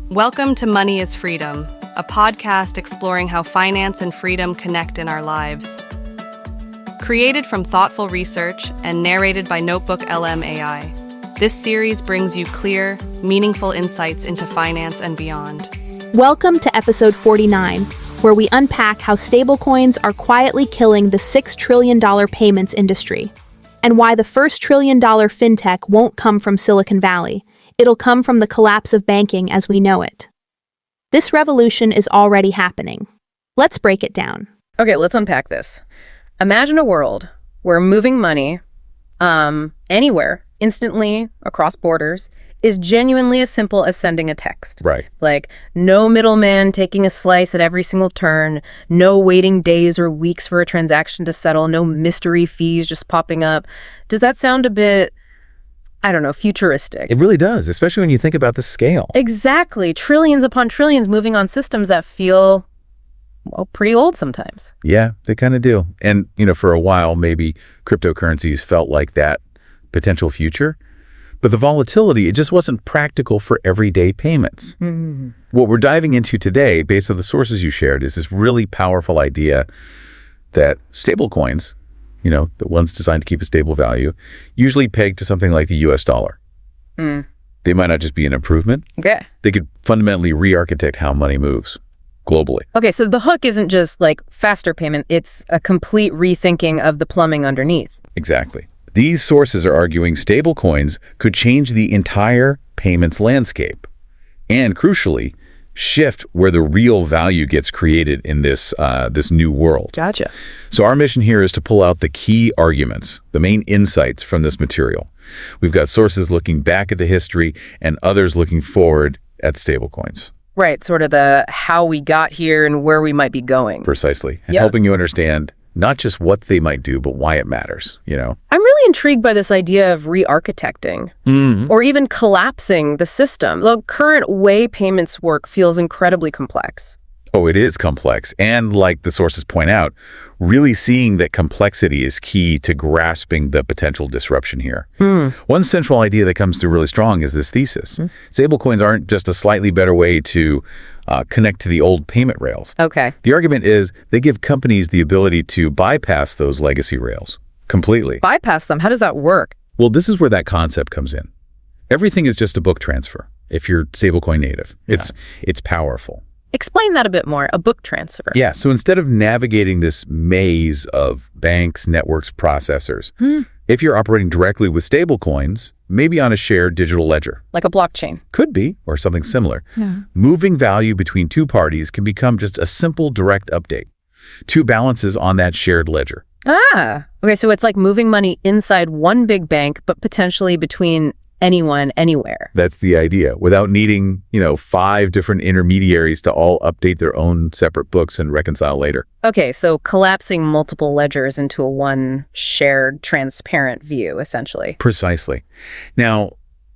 Welcome to Money is Freedom, a podcast exploring how finance and freedom connect in our lives. Created from thoughtful research and narrated by Notebook LM AI, this series brings you clear, meaningful insights into finance and beyond. Welcome to episode 49, where we unpack how stablecoins are quietly killing the $6 trillion payments industry, and why the first $1 trillion fintech won't come from Silicon Valley. It'll come from the collapse of banking as we know it. This revolution is already happening. Let's break it down. Okay, let's unpack this. Imagine a world where moving money anywhere, instantly, across borders, is genuinely as simple as sending a text. Right. Like, no middleman taking a slice at every single turn, no waiting days or weeks for a transaction to settle, no mystery fees just popping up. Does that sound a bit, I don't know, futuristic? It really does, especially when you think about the scale. Exactly. Trillions upon trillions moving on systems that feel, well, pretty old sometimes. Yeah, they kind of do. And, for a while, maybe cryptocurrencies felt like that potential future. But the volatility, it just wasn't practical for everyday payments. Mm-hmm. What we're diving into today, based on the sources you shared, is this really powerful idea that stablecoins, the ones designed to keep a stable value, usually pegged to something like the US dollar. Mm. They might not just be an improvement. Okay. They could fundamentally re-architect how money moves globally. Okay, so the hook isn't just like faster payment, it's a complete rethinking of the plumbing underneath. Exactly. These sources are arguing stablecoins could change the entire payments landscape and, crucially, shift where the real value gets created in this new world. Gotcha. So our mission here is to pull out the key arguments, the main insights from this material. We've got sources looking back at the history and others looking forward at stablecoins. Right, sort of the how we got here and where we might be going. Precisely. And Yeah. helping you understand not just what they might do, but why it matters, I'm really intrigued by this idea of re-architecting or even collapsing the system. The current way payments work feels incredibly complex. Oh, it is complex. And like the sources point out, really seeing that complexity is key to grasping the potential disruption here. One central idea that comes through really strong is this thesis. Stablecoins aren't just a slightly better way to connect to the old payment rails. Okay. The argument is they give companies the ability to bypass those legacy rails completely. Bypass them. How does that work? Well, this is where that concept comes in. Everything is just a book transfer if you're stablecoin native. It's powerful. Explain that a bit more. A book transfer. Yeah, so instead of navigating this maze of banks, networks, processors, if you're operating directly with stablecoins, maybe on a shared digital ledger. Like a blockchain. Could be, or something similar. Moving value between two parties can become just a simple direct update. Two balances on that shared ledger. Ah, okay, so it's like moving money inside one big bank, but potentially between anyone, anywhere. That's the idea, without needing, 5 different intermediaries to all update their own separate books and reconcile later. Okay, so collapsing multiple ledgers into a one shared, transparent view, essentially. Precisely. Now,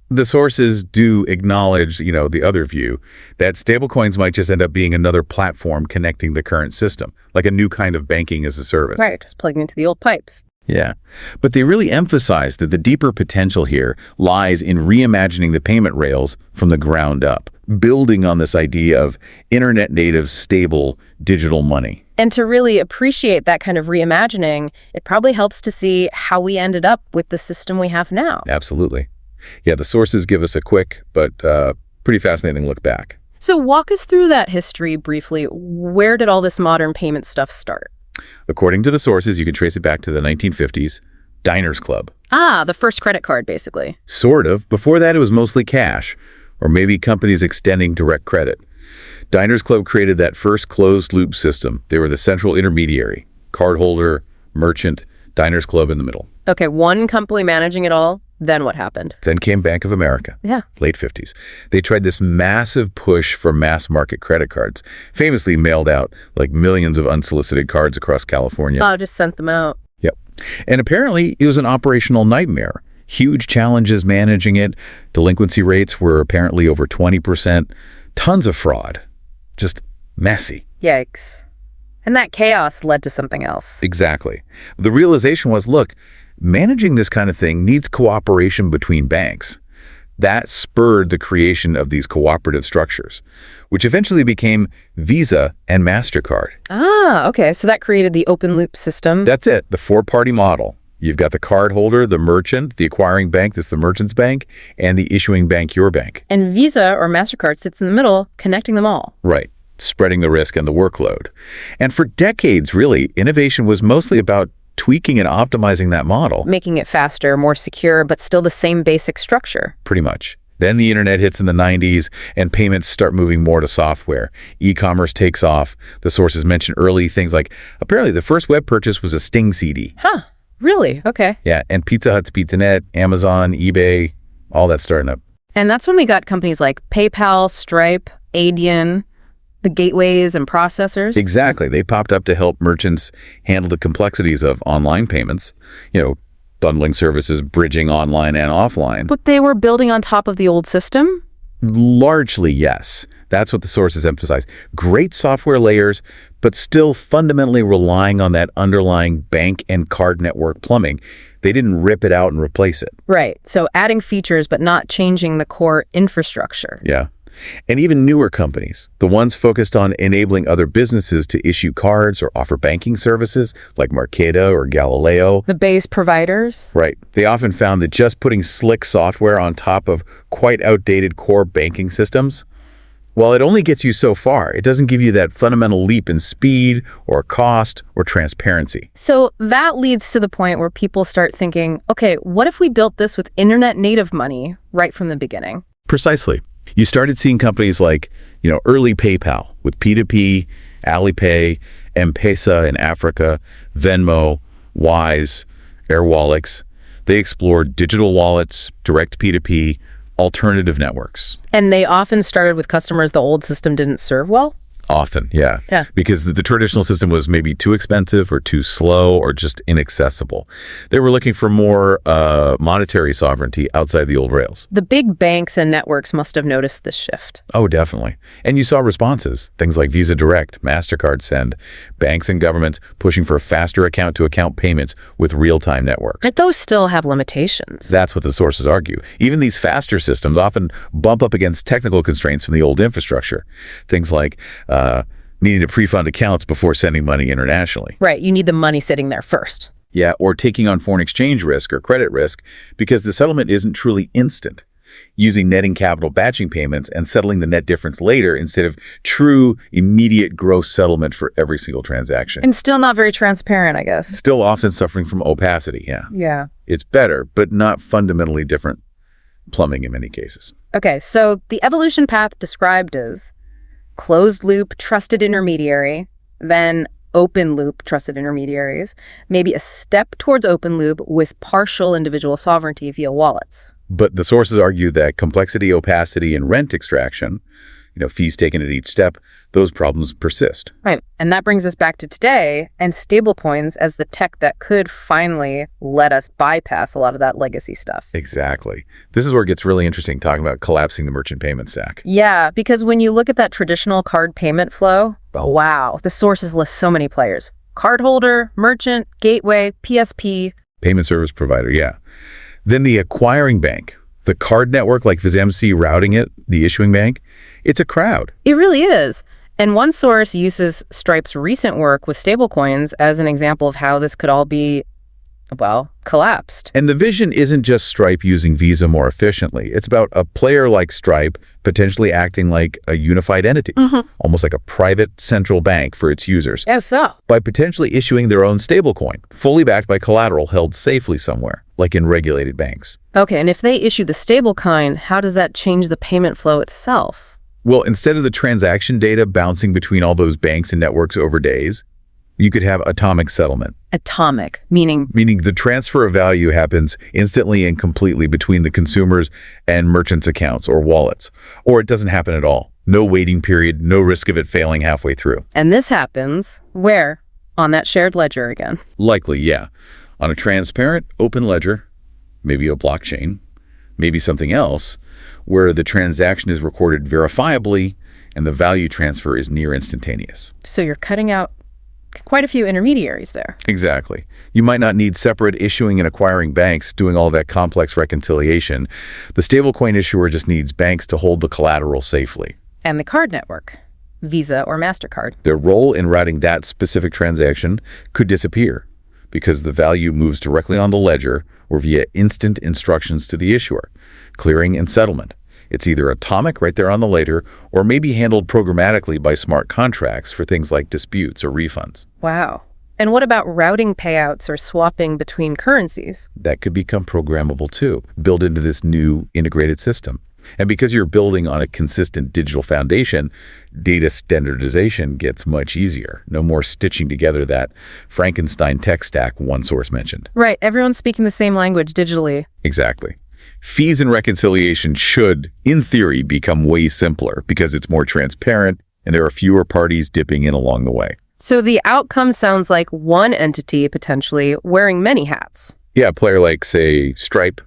the sources do acknowledge, the other view, that stablecoins might just end up being another platform connecting the current system, like a new kind of banking as a service. Right, just plugging into the old pipes. Yeah, but they really emphasize that the deeper potential here lies in reimagining the payment rails from the ground up, building on this idea of internet-native, stable digital money. And to really appreciate that kind of reimagining, it probably helps to see how we ended up with the system we have now. Absolutely. Yeah, the sources give us a quick but pretty fascinating look back. So walk us through that history briefly. Where did all this modern payment stuff start? According to the sources, you can trace it back to the 1950s, Diners Club. Ah, the first credit card, basically. Sort of. Before that, it was mostly cash, or maybe companies extending direct credit. Diners Club created that first closed-loop system. They were the central intermediary, cardholder, merchant, Diners Club in the middle. Okay, one company managing it all. Then what happened? Then came Bank of America. Yeah. Late 50s. They tried this massive push for mass market credit cards, famously mailed out like millions of unsolicited cards across California. Oh, just sent them out. Yep. And apparently it was an operational nightmare. Huge challenges managing it. Delinquency rates were apparently over 20%. Tons of fraud. Just messy. Yikes. And that chaos led to something else. Exactly. The realization was, look, managing this kind of thing needs cooperation between banks. That spurred the creation of these cooperative structures, which eventually became Visa and MasterCard. Ah, okay. So that created the open loop system. That's it, the four-party model. You've got the cardholder, the merchant, the acquiring bank, that's the merchant's bank, and the issuing bank, your bank. And Visa or MasterCard sits in the middle, connecting them all. Right, spreading the risk and the workload. And for decades, really, innovation was mostly about tweaking and optimizing that model. Making it faster, more secure, but still the same basic structure. Pretty much. Then the internet hits in the 90s and payments start moving more to software. E-commerce takes off. The sources mentioned early things like, apparently the first web purchase was a Sting CD. Huh, really? Okay. Yeah, and Pizza Hut's PizzaNet, Amazon, eBay, all that starting up. And that's when we got companies like PayPal, Stripe, Adyen, the gateways and processors. Exactly. They popped up to help merchants handle the complexities of online payments, bundling services, bridging online and offline. But they were building on top of the old system? Largely, yes. That's what the sources emphasize. Great software layers, but still fundamentally relying on that underlying bank and card network plumbing. They didn't rip it out and replace it. Right. So adding features, but not changing the core infrastructure. Yeah. And even newer companies, the ones focused on enabling other businesses to issue cards or offer banking services like Marqeta or Galileo. The base providers? Right. They often found that just putting slick software on top of quite outdated core banking systems, while it only gets you so far, it doesn't give you that fundamental leap in speed or cost or transparency. So that leads to the point where people start thinking, okay, what if we built this with internet native money right from the beginning? Precisely. You started seeing companies like, early PayPal with P2P, Alipay, M-Pesa in Africa, Venmo, Wise, Airwallex. They explored digital wallets, direct P2P, alternative networks. And they often started with customers the old system didn't serve well? Often, yeah. Yeah. Because the traditional system was maybe too expensive or too slow or just inaccessible. They were looking for more monetary sovereignty outside the old rails. The big banks and networks must have noticed this shift. Oh, definitely. And you saw responses, things like Visa Direct, MasterCard Send, banks and governments pushing for faster account-to-account payments with real-time networks. But those still have limitations. That's what the sources argue. Even these faster systems often bump up against technical constraints from the old infrastructure. Things like needing to pre-fund accounts before sending money internationally. Right, you need the money sitting there first. Yeah, or taking on foreign exchange risk or credit risk because the settlement isn't truly instant. Using netting capital batching payments and settling the net difference later instead of true immediate gross settlement for every single transaction. And still not very transparent, I guess. Still often suffering from opacity, yeah. Yeah. It's better, but not fundamentally different plumbing in many cases. Okay, so the evolution path described is closed loop trusted intermediary, then open loop trusted intermediaries, maybe a step towards open loop with partial individual sovereignty via wallets. But the sources argue that complexity, opacity, and rent extraction, fees taken at each step, those problems persist. Right. And that brings us back to today and stablecoins as the tech that could finally let us bypass a lot of that legacy stuff. Exactly. This is where it gets really interesting, talking about collapsing the merchant payment stack. Yeah, because when you look at that traditional card payment flow, wow, the sources list so many players. Cardholder, merchant, gateway, PSP. Payment service provider, yeah. Then the acquiring bank, the card network like VizMC routing it, the issuing bank, it's a crowd. It really is. And one source uses Stripe's recent work with stablecoins as an example of how this could all be, collapsed. And the vision isn't just Stripe using Visa more efficiently. It's about a player like Stripe potentially acting like a unified entity, almost like a private central bank for its users. Yeah, so. By potentially issuing their own stablecoin, fully backed by collateral held safely somewhere, like in regulated banks. Okay, and if they issue the stablecoin, how does that change the payment flow itself? Well, instead of the transaction data bouncing between all those banks and networks over days, you could have atomic settlement. Atomic, meaning? Meaning the transfer of value happens instantly and completely between the consumers and merchants' accounts or wallets. Or it doesn't happen at all. No waiting period, no risk of it failing halfway through. And this happens where? On that shared ledger again. Likely, yeah. On a transparent, open ledger, maybe a blockchain, maybe something else, where the transaction is recorded verifiably and the value transfer is near instantaneous. So you're cutting out quite a few intermediaries there. Exactly. You might not need separate issuing and acquiring banks doing all that complex reconciliation. The stablecoin issuer just needs banks to hold the collateral safely. And the card network, Visa or MasterCard. Their role in routing that specific transaction could disappear because the value moves directly on the ledger or via instant instructions to the issuer, clearing and settlement. It's either atomic right there on the ledger or maybe handled programmatically by smart contracts for things like disputes or refunds. Wow. And what about routing payouts or swapping between currencies? That could become programmable too, built into this new integrated system. And because you're building on a consistent digital foundation, data standardization gets much easier. No more stitching together that Frankenstein tech stack one source mentioned. Right. Everyone's speaking the same language digitally. Exactly. Fees and reconciliation should, in theory, become way simpler because it's more transparent and there are fewer parties dipping in along the way. So the outcome sounds like one entity potentially wearing many hats. Yeah, a player like, say, Stripe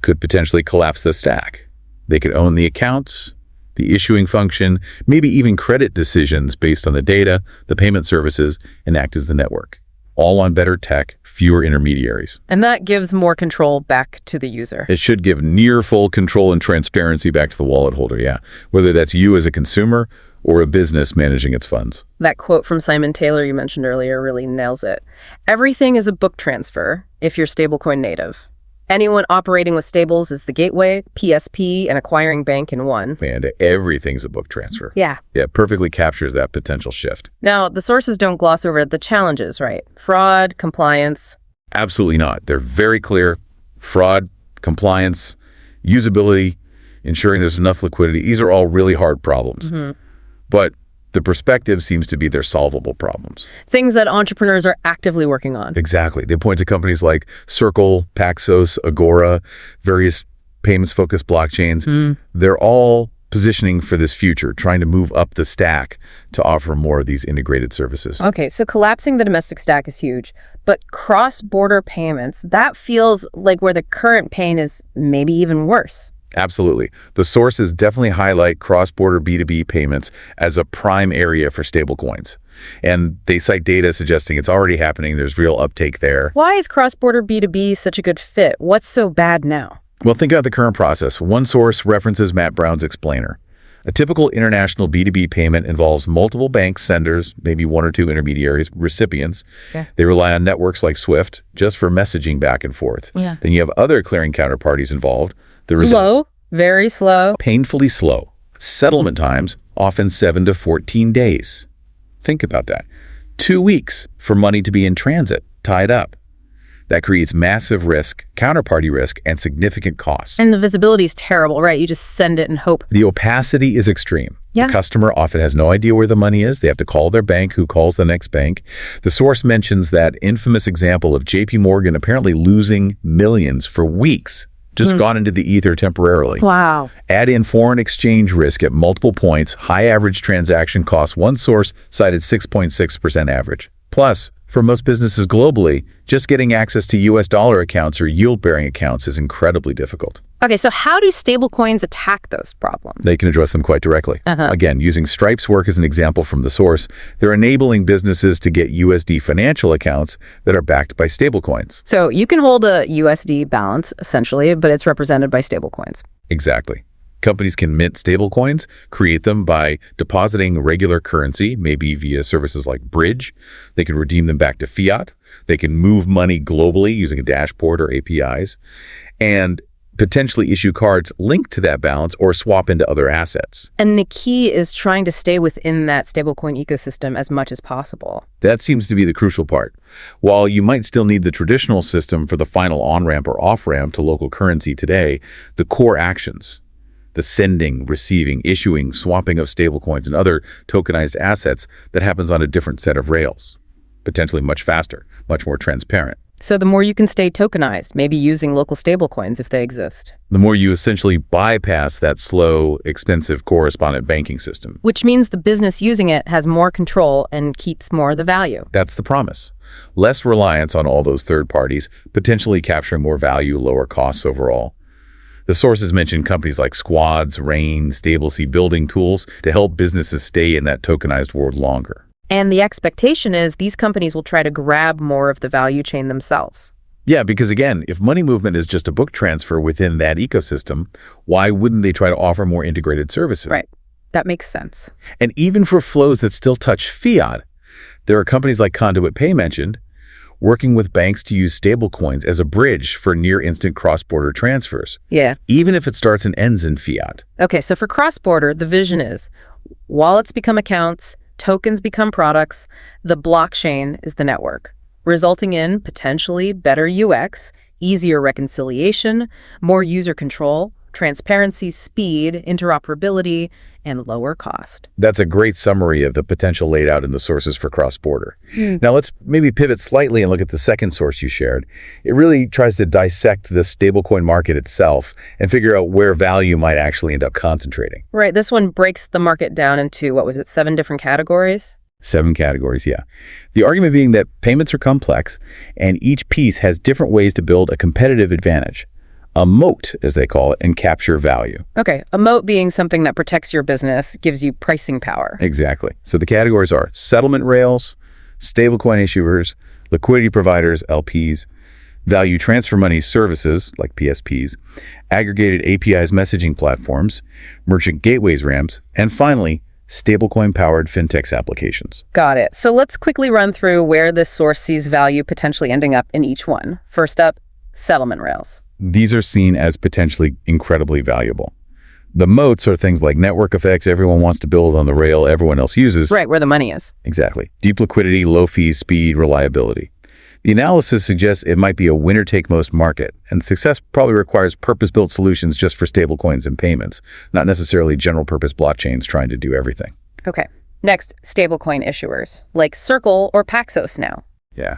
could potentially collapse the stack. They could own the accounts, the issuing function, maybe even credit decisions based on the data, the payment services, and act as the network. All on better tech, fewer intermediaries. And that gives more control back to the user. It should give near full control and transparency back to the wallet holder, yeah. Whether that's you as a consumer or a business managing its funds. That quote from Simon Taylor you mentioned earlier really nails it. Everything is a book transfer if you're stablecoin native. Anyone operating with stables is the gateway, PSP, and acquiring bank in one. And everything's a book transfer. Yeah. Yeah, it perfectly captures that potential shift. Now, the sources don't gloss over the challenges, right? Fraud, compliance. Absolutely not. They're very clear. Fraud, compliance, usability, ensuring there's enough liquidity. These are all really hard problems. But the perspective seems to be they're solvable problems. Things that entrepreneurs are actively working on. Exactly. They point to companies like Circle, Paxos, Agora, various payments-focused blockchains. They're all positioning for this future, trying to move up the stack to offer more of these integrated services. Okay, so collapsing the domestic stack is huge, but cross-border payments, that feels like where the current pain is maybe even worse. Absolutely. The sources definitely highlight cross-border B2B payments as a prime area for stablecoins. And they cite data suggesting it's already happening. There's real uptake there. Why is cross-border B2B such a good fit? What's so bad now? Well, think about the current process. One source references Matt Brown's explainer. A typical international B2B payment involves multiple bank senders, maybe one or two intermediaries, recipients. Yeah. They rely on networks like SWIFT just for messaging back and forth. Yeah. Then you have other clearing counterparties involved. Slow, very slow. Painfully slow. Settlement times, often 7 to 14 days. Think about that. 2 weeks for money to be in transit, tied up. That creates massive risk, counterparty risk, and significant costs. And the visibility is terrible, right? You just send it and hope. The opacity is extreme. Yeah. The customer often has no idea where the money is. They have to call their bank, who calls the next bank. The source mentions that infamous example of JP Morgan apparently losing millions for weeks, just gone into the ether temporarily. Wow. Add in foreign exchange risk at multiple points, high average transaction costs. One source cited 6.6% average. Plus, for most businesses globally, just getting access to US dollar accounts or yield-bearing accounts is incredibly difficult. Okay, so how do stablecoins attack those problems? They can address them quite directly. Again, using Stripe's work as an example from the source, they're enabling businesses to get USD financial accounts that are backed by stablecoins. So you can hold a USD balance, essentially, but it's represented by stablecoins. Exactly. Companies can mint stablecoins, create them by depositing regular currency, maybe via services like Bridge. They can redeem them back to fiat. They can move money globally using a dashboard or APIs, and potentially issue cards linked to that balance or swap into other assets. And the key is trying to stay within that stablecoin ecosystem as much as possible. That seems to be the crucial part. While you might still need the traditional system for the final on-ramp or off-ramp to local currency today, the core actions, the sending, receiving, issuing, swapping of stablecoins and other tokenized assets, that happens on a different set of rails, potentially much faster, much more transparent. So the more you can stay tokenized, maybe using local stablecoins if they exist. The more you essentially bypass that slow, expensive correspondent banking system. Which means the business using it has more control and keeps more of the value. That's the promise. Less reliance on all those third parties, potentially capturing more value, lower costs overall. The sources mention companies like Squads, Rain, StableC building tools to help businesses stay in that tokenized world longer. And the expectation is these companies will try to grab more of the value chain themselves. Yeah, because again, if money movement is just a book transfer within that ecosystem, why wouldn't they try to offer more integrated services? Right. That makes sense. And even for flows that still touch fiat, there are companies like Conduit Pay mentioned, working with banks to use stablecoins as a bridge for near-instant cross-border transfers. Yeah. Even if it starts and ends in fiat. Okay, so for cross-border, the vision is wallets become accounts, tokens become products, the blockchain is the network, resulting in potentially better UX, easier reconciliation, more user control, transparency, speed, interoperability, and lower cost. That's a great summary of the potential laid out in the sources for cross-border. Now let's maybe pivot slightly and look at the second source you shared. It really tries to dissect the stablecoin market itself and figure out where value might actually end up concentrating. Right, this one breaks the market down into, 7 different categories? 7 categories, yeah. The argument being that payments are complex and each piece has different ways to build a competitive advantage. A moat, as they call it, and capture value. Okay, a moat being something that protects your business, gives you pricing power. Exactly. So the categories are settlement rails, stablecoin issuers, liquidity providers, LPs, value transfer money services, like PSPs, aggregated APIs messaging platforms, merchant gateways ramps, and finally, stablecoin-powered fintechs applications. Got it. So let's quickly run through where this source sees value potentially ending up in each one. First up, settlement rails. These are seen as potentially incredibly valuable. The moats are things like network effects everyone wants to build on the rail everyone else uses. Right, where the money is. Exactly. Deep liquidity, low fees, speed, reliability. The analysis suggests it might be a winner-take-most market, and success probably requires purpose-built solutions just for stablecoins and payments, not necessarily general-purpose blockchains trying to do everything. Okay. Next, stablecoin issuers, like Circle or Paxos now. Yeah.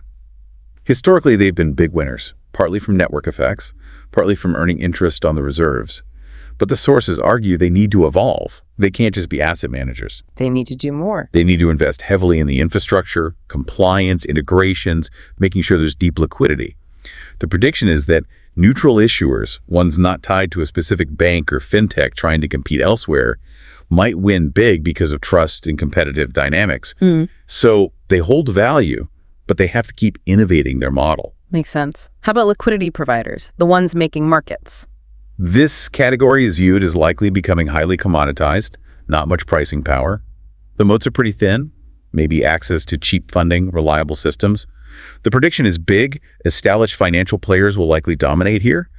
Historically, they've been big winners, partly from network effects, partly from earning interest on the reserves. But the sources argue they need to evolve. They can't just be asset managers. They need to do more. They need to invest heavily in the infrastructure, compliance, integrations, making sure there's deep liquidity. The prediction is that neutral issuers, ones not tied to a specific bank or fintech trying to compete elsewhere, might win big because of trust and competitive dynamics. So they hold value, but they have to keep innovating their model. Makes sense. How about liquidity providers, the ones making markets? This category is viewed as likely becoming highly commoditized, not much pricing power. The moats are pretty thin, maybe access to cheap funding, reliable systems. The prediction is big. Established financial players will likely dominate here.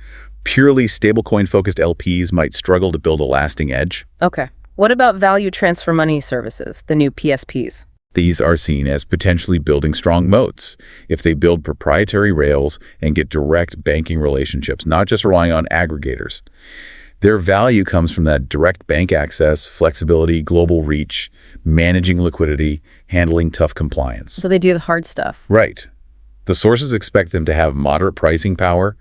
Purely stablecoin-focused LPs might struggle to build a lasting edge. Okay. What about value transfer money services, the new PSPs? These are seen as potentially building strong moats if they build proprietary rails and get direct banking relationships, not just relying on aggregators. Their value comes from that direct bank access, flexibility, global reach, managing liquidity, handling tough compliance. So they do the hard stuff. Right. The sources expect them to have moderate pricing power,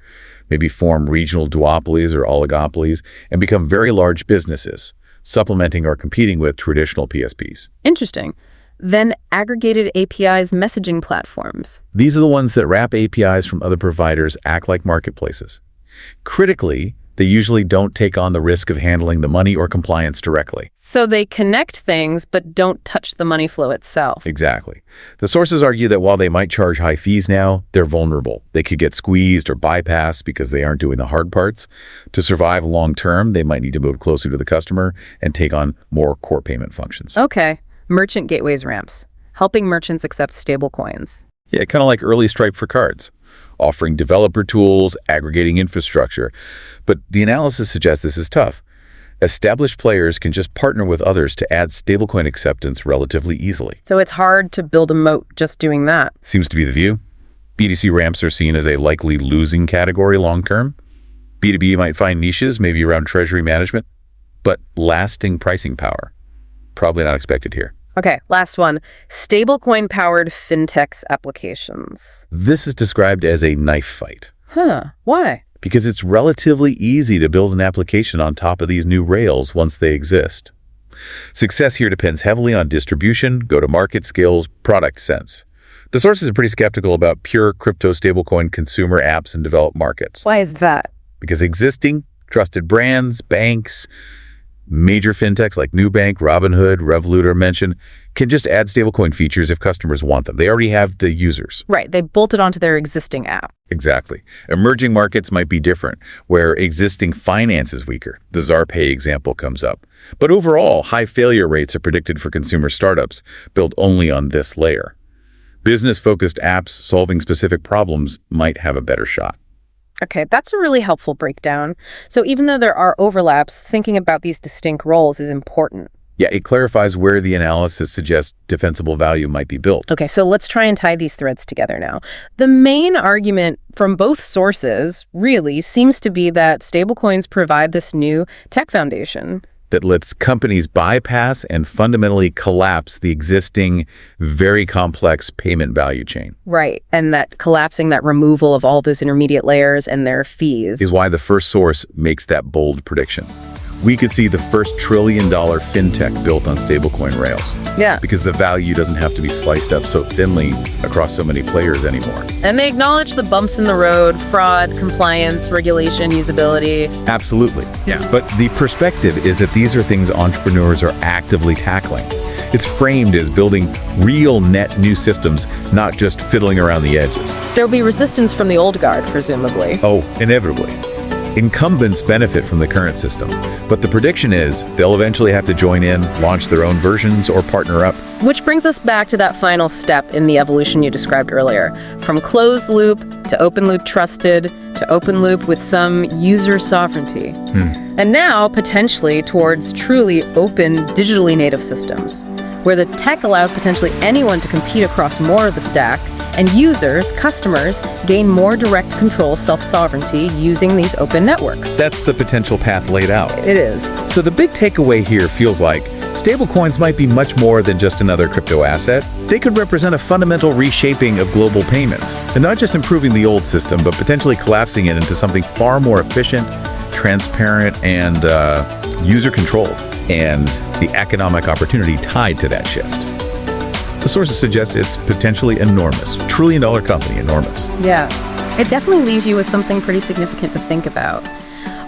maybe form regional duopolies or oligopolies, and become very large businesses, supplementing or competing with traditional PSPs. Interesting. Then aggregated APIs messaging platforms. These are the ones that wrap APIs from other providers, act like marketplaces. Critically, they usually don't take on the risk of handling the money or compliance directly. So they connect things, but don't touch the money flow itself. Exactly. The sources argue that while they might charge high fees now, they're vulnerable. They could get squeezed or bypassed because they aren't doing the hard parts. To survive long term, they might need to move closer to the customer and take on more core payment functions. Okay. Merchant gateways ramps, helping merchants accept stablecoins. Yeah, kind of like early Stripe for cards, offering developer tools, aggregating infrastructure. But the analysis suggests this is tough. Established players can just partner with others to add stablecoin acceptance relatively easily. So it's hard to build a moat just doing that. Seems to be the view. B2C ramps are seen as a likely losing category long term. B2B might find niches, maybe around treasury management, but lasting pricing power, probably not expected here. Okay, last one. Stablecoin-powered fintechs applications. This is described as a knife fight. Huh, why? Because it's relatively easy to build an application on top of these new rails once they exist. Success here depends heavily on distribution, go-to-market skills, product sense. The sources are pretty skeptical about pure crypto stablecoin consumer apps in developed markets. Why is that? Because existing, trusted brands, banks, Major fintechs like Nubank, Robinhood, Revolut are mentioned can just add stablecoin features if customers want them. They already have the users. Right. They bolted onto their existing app. Exactly. Emerging markets might be different, where existing finance is weaker. The Zarpay example comes up. But overall, high failure rates are predicted for consumer startups built only on this layer. Business-focused apps solving specific problems might have a better shot. Okay, that's a really helpful breakdown. So even though there are overlaps, thinking about these distinct roles is important. Yeah, it clarifies where the analysis suggests defensible value might be built. Okay, so let's try and tie these threads together now. The main argument from both sources really seems to be that stablecoins provide this new tech foundation that lets companies bypass and fundamentally collapse the existing, very complex payment value chain. Right, and that collapsing, that removal of all those intermediate layers and their fees is why the first source makes that bold prediction. We could see the first trillion-dollar fintech built on stablecoin rails. Yeah. Because the value doesn't have to be sliced up so thinly across so many players anymore. And they acknowledge the bumps in the road, fraud, compliance, regulation, usability. Absolutely. Yeah. But the perspective is that these are things entrepreneurs are actively tackling. It's framed as building real net new systems, not just fiddling around the edges. There'll be resistance from the old guard, presumably. Oh, inevitably. Incumbents benefit from the current system, but the prediction is they'll eventually have to join in, launch their own versions, or partner up. Which brings us back to that final step in the evolution you described earlier. From closed loop to open loop trusted to open loop with some user sovereignty. And now, potentially, towards truly open, digitally native systems, where the tech allows potentially anyone to compete across more of the stack, and users, customers, gain more direct control, self-sovereignty using these open networks. That's the potential path laid out. It is. So the big takeaway here feels like stablecoins might be much more than just another crypto asset. They could represent a fundamental reshaping of global payments, and not just improving the old system, but potentially collapsing it into something far more efficient, transparent, and user-controlled, and the economic opportunity tied to that shift. The sources suggest it's potentially enormous. Trillion-dollar company, enormous. Yeah. It definitely leaves you with something pretty significant to think about.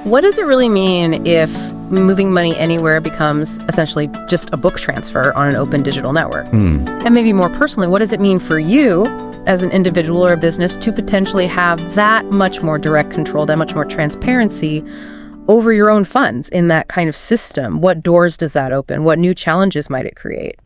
What does it really mean if moving money anywhere becomes essentially just a book transfer on an open digital network? And maybe more personally, what does it mean for you as an individual or a business to potentially have that much more direct control, that much more transparency over your own funds in that kind of system? What doors does that open? What new challenges might it create?